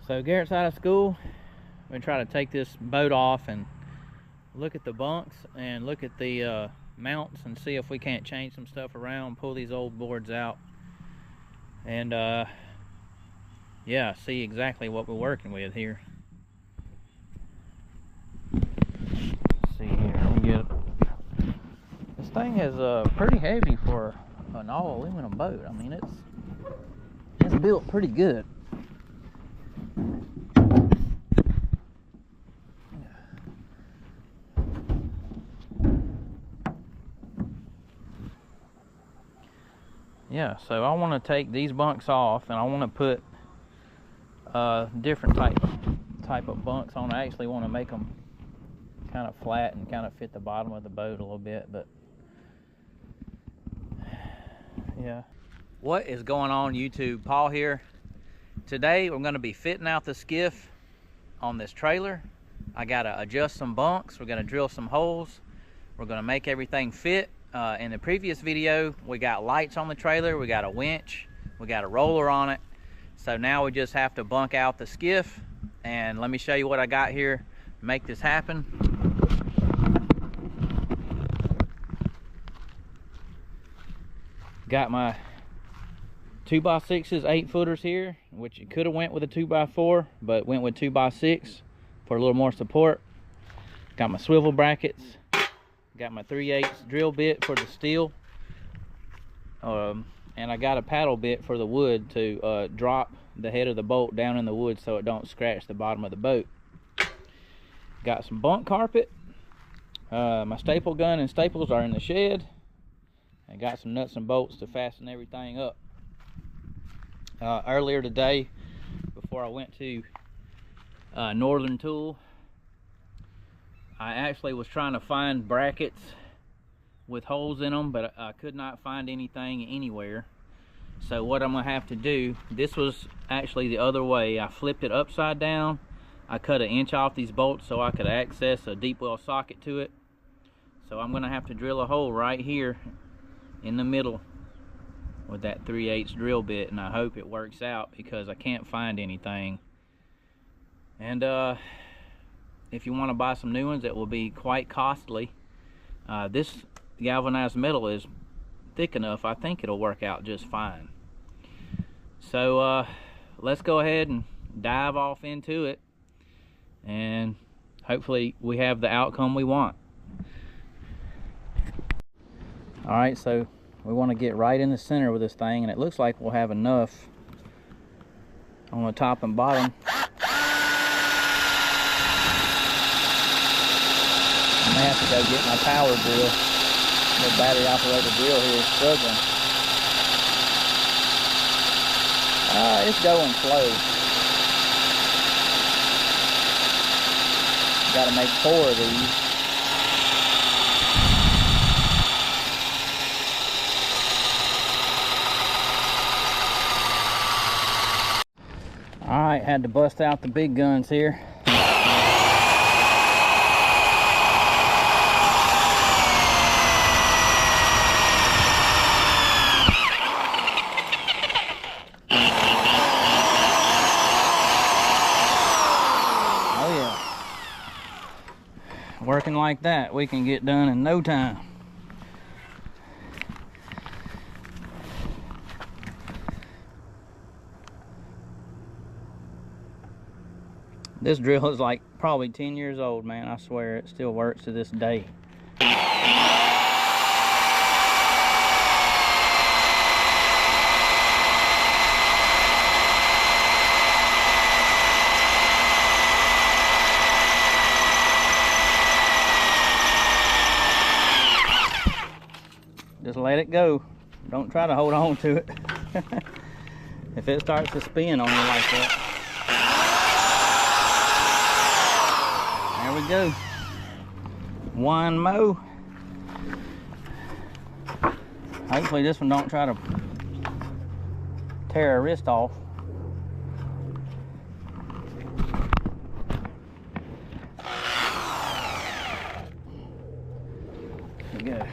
So Garrett's out of school. I'm gonna try to take this boat off and look at the bunks and look at the mounts and see if we can't change some stuff around, pull these old boards out, and yeah, see exactly what we're working with here. Let's see here, let me get it. This thing is pretty heavy for an all aluminum boat. I mean, it's built pretty good. Yeah, so I want to take these bunks off and I want to put different type of bunks on. I actually want to make them kind of flat and kind of fit the bottom of the boat a little bit, but yeah. What is going on, YouTube? Paul here. Today we're going to be fitting out the skiff on this trailer. I got to adjust some bunks. We're going to drill some holes. We're going to make everything fit. In the previous video, we got lights on the trailer, we got a winch, we got a roller on it. So now we just have to bunk out the skiff, and let me show you what I got here to make this happen. Got my 2x6s, 8-footers here, which you could have went with a 2x4, but went with 2x6 for a little more support. Got my swivel brackets. Got my 3/8 drill bit for the steel, and I got a paddle bit for the wood to drop the head of the bolt down in the wood so it don't scratch the bottom of the boat. Got some bunk carpet. My staple gun and staples are in the shed. I got some nuts and bolts to fasten everything up. Earlier today, before I went to Northern Tool, I actually was trying to find brackets with holes in them, but I could not find anything anywhere. So what I'm gonna have to do, this was actually the other way. I flipped it upside down. I cut 1 inch off these bolts so I could access a deep well socket to it. So I'm gonna have to drill a hole right here in the middle with that 3/8 drill bit, and I hope it works out because I can't find anything. And if you want to buy some new ones, it will be quite costly. This galvanized metal is thick enough. I think it'll work out just fine. So let's go ahead and dive off into it, and hopefully we have the outcome we want. All right, so we want to get right in the center with this thing, and it looks like we'll have enough on the top and bottom. I have to go get my power drill. The battery operated drill here is struggling. It's going slow. Got to make 4 of these. All right, had to bust out the big guns here. Working like that, we can get done in no time. This drill is like probably 10 years old, man. I swear it still works to this day. Just let it go. Don't try to hold on to it. If it starts to spin on you like that. There we go. One more. Hopefully this one don't try to tear a wrist off. There we go.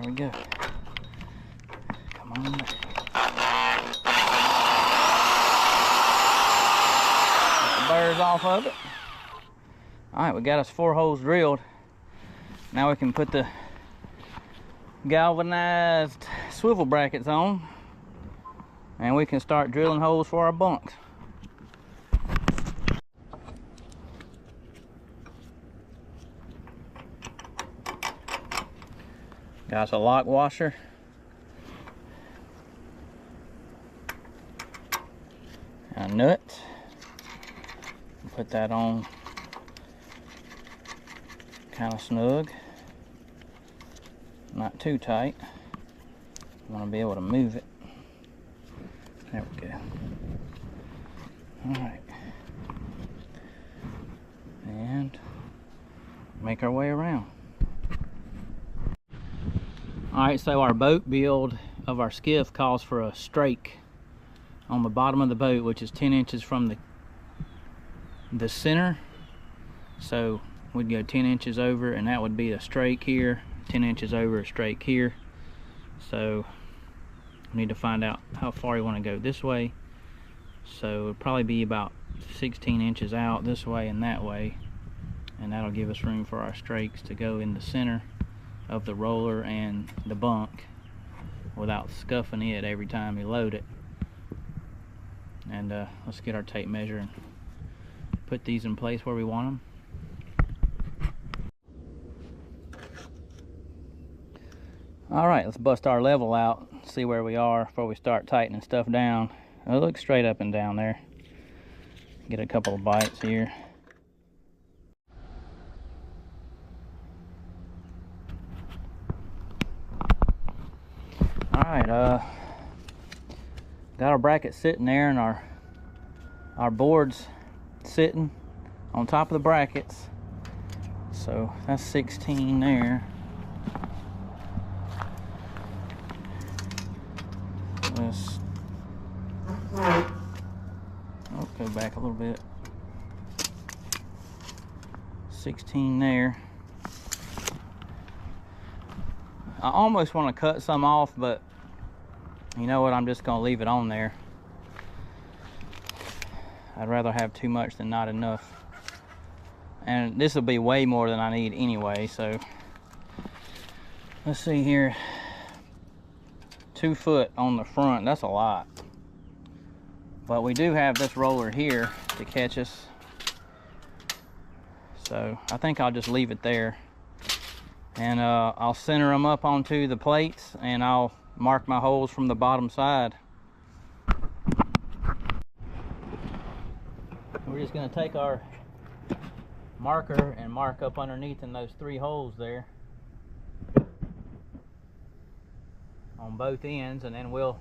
There we go. Come on there. Get the burrs off of it. Alright, we got us 4 holes drilled. Now we can put the galvanized swivel brackets on, and we can start drilling holes for our bunks. Got us a lock washer. A nut. Put that on kind of snug. Not too tight. I want to be able to move it. There we go. Alright. And make our way around. Alright, so our boat build of our skiff calls for a strake on the bottom of the boat, which is 10 inches from the center. So we'd go 10 inches over, and that would be a strake here, 10 inches over a strake here. So we need to find out how far you want to go this way. So it'll probably be about 16 inches out this way and that way, and that'll give us room for our strakes to go in the center of the roller and the bunk without scuffing it every time you load it. And let's get our tape measure and put these in place where we want them. Alright, let's bust our level out, see where we are before we start tightening stuff down. It looks straight up and down there. Get a couple of bites here. Alright, got our bracket sitting there, and our boards sitting on top of the brackets. So that's 16 there. Let's go back a little bit. 16 there. I almost want to cut some off, but you know what, I'm just going to leave it on there. I'd rather have too much than not enough. And this will be way more than I need anyway, so let's see here. 2 foot on the front, that's a lot. But we do have this roller here to catch us. So I think I'll just leave it there. And I'll center them up onto the plates, and I'll mark my holes from the bottom side. We're just going to take our marker and mark up underneath in those 3 holes there on both ends, and then we'll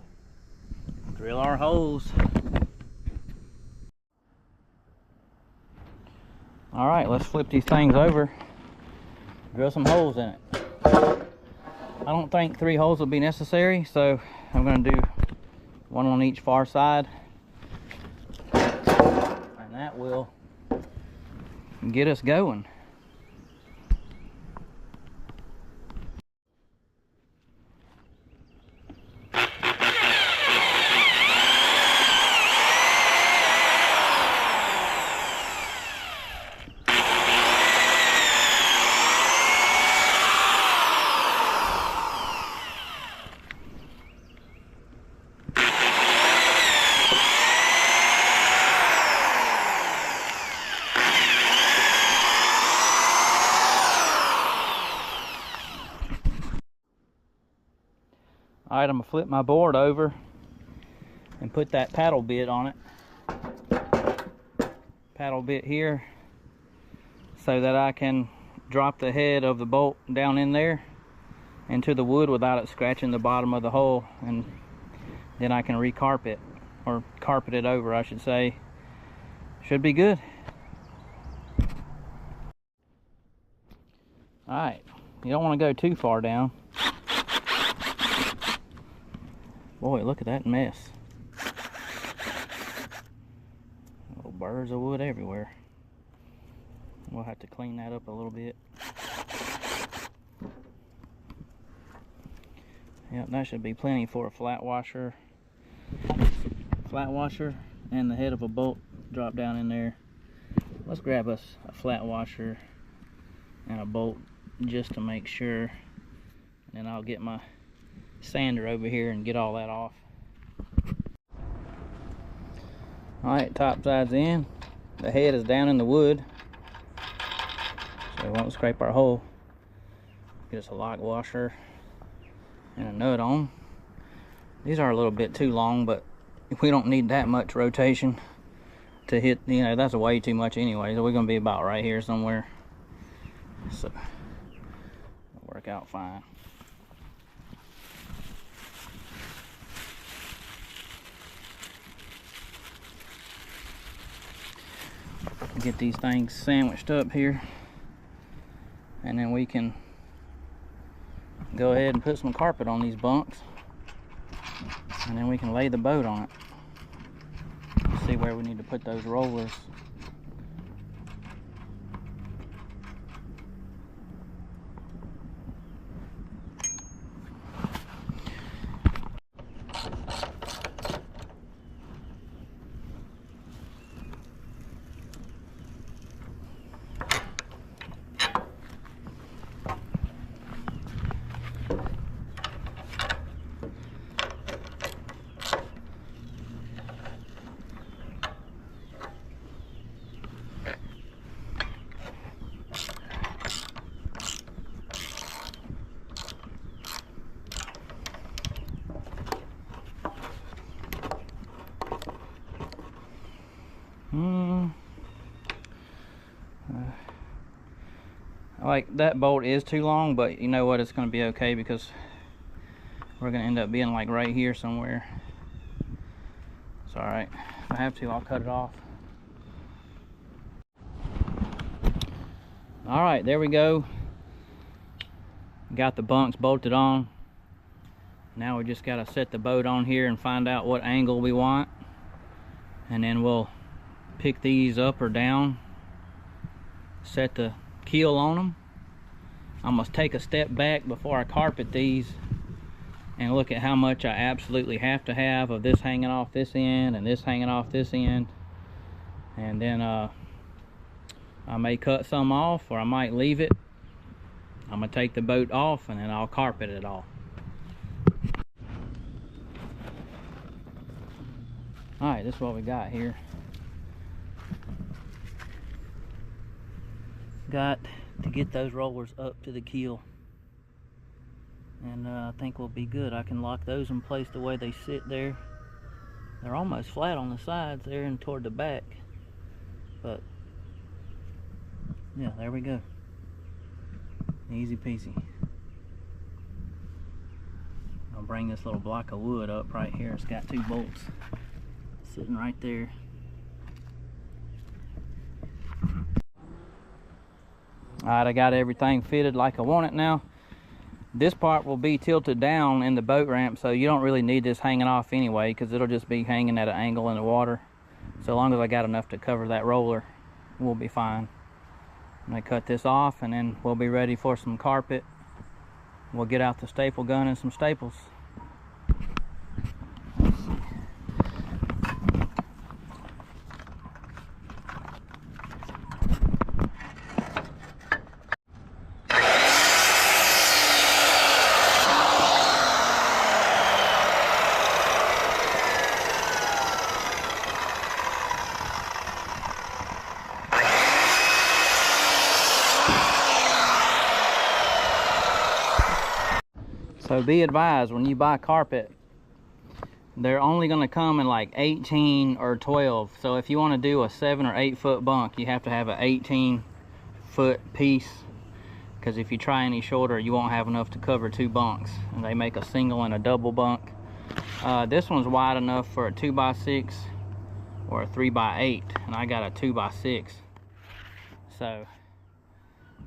drill our holes. Alright, let's flip these things over. Drill some holes in it. I don't think 3 holes will be necessary, so I'm going to do 1 on each far side, and that will get us going. Alright, I'm going to flip my board over and put that paddle bit on it. Paddle bit here, so that I can drop the head of the bolt down in there into the wood without it scratching the bottom of the hole, and then I can recarpet, or carpet it over I should say. Should be good. Alright, you don't want to go too far down. Boy, look at that mess. Little burrs of wood everywhere. We'll have to clean that up a little bit. Yep, that should be plenty for a flat washer. Flat washer and the head of a bolt drop down in there. Let's grab us a flat washer and a bolt just to make sure. And then I'll get my sander over here and get all that off. Alright, top side's in. The head is down in the wood, so we won't scrape our hole. Get us a lock washer and a nut on. These are a little bit too long, but we don't need that much rotation to hit, you know, that's way too much anyway, so we're gonna be about right here somewhere. So it'll work out fine. Get these things sandwiched up here, and then we can go ahead and put some carpet on these bunks, and then we can lay the boat on it. See where we need to put those rollers. Like, that bolt is too long, but you know what, it's going to be okay because we're going to end up being like right here somewhere. It's alright. If I have to, I'll cut it off. Alright, there we go. Got the bunks bolted on. Now we just got to set the boat on here and find out what angle we want. And then we'll pick these up or down. Set the keel on them. I must take a step back before I carpet these and look at how much I absolutely have to have of this hanging off this end and this hanging off this end. And then I may cut some off, or I might leave it. I'm gonna take the boat off and then I'll carpet it all. Alright, this is what we got here. Got to get those rollers up to the keel, and I think we'll be good. I can lock those in place the way they sit there. They're almost flat on the sides there and toward the back, but yeah, there we go. Easy peasy. I'll bring this little block of wood up right here. It's got 2 bolts sitting right there. Alright, I got everything fitted like I want it now. This part will be tilted down in the boat ramp, so you don't really need this hanging off anyway, because it'll just be hanging at an angle in the water. So long as I got enough to cover that roller, we'll be fine. I'm going to cut this off, and then we'll be ready for some carpet. We'll get out the staple gun and some staples. So be advised, when you buy carpet, they're only going to come in like 18 or 12. So if you want to do a 7 or 8 foot bunk, you have to have an 18 foot piece, because if you try any shorter, you won't have enough to cover 2 bunks. And they make a single and a double bunk. This one's wide enough for a 2x6 or a 3x8, and I got a 2x6. So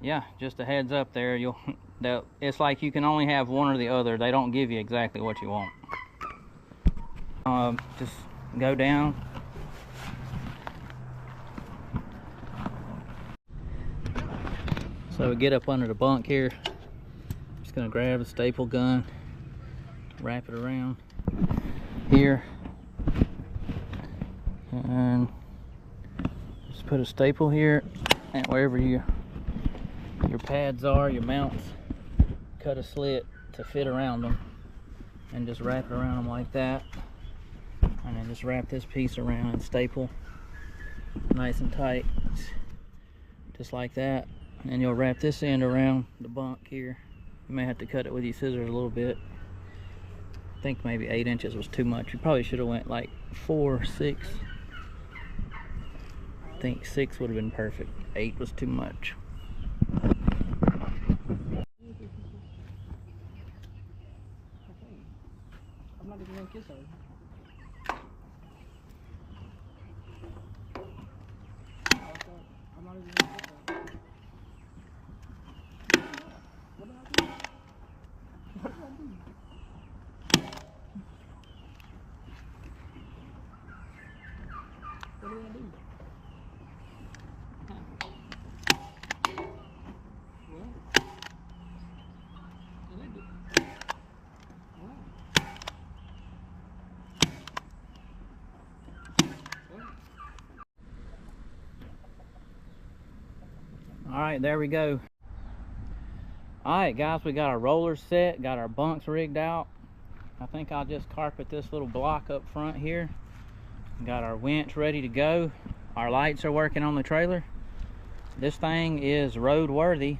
yeah, just a heads up there. It's like you can only have one or the other. They don't give you exactly what you want. Just go down. So we get up under the bunk here. Just gonna grab a staple gun wrap it around here, and just put a staple here, and wherever your pads are, your mounts, cut a slit to fit around them, and just wrap it around them like that, and then just wrap this piece around and staple nice and tight, just like that. And then you'll wrap this end around the bunk here. You may have to cut it with your scissors a little bit. I think maybe 8 inches was too much. You probably should have went like 4, 6. I think 6 would have been perfect. 8 was too much. I'm not even gonna kiss her. I'm not even gonna kiss her. What did I do? What did I do? What did I do? What? Did I do? What? Alright, there we go. Alright guys, we got our rollers set, got our bunks rigged out. I think I'll just carpet this little block up front here. Got our winch ready to go. Our lights are working on the trailer. This thing is road worthy.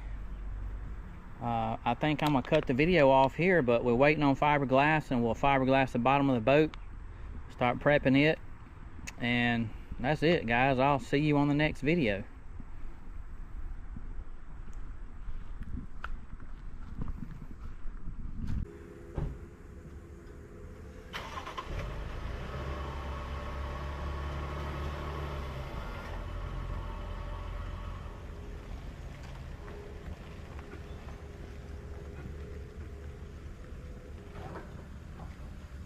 I think I'm gonna cut the video off here, but we're waiting on fiberglass, and we'll fiberglass the bottom of the boat, start prepping it, and that's it guys. I'll see you on the next video.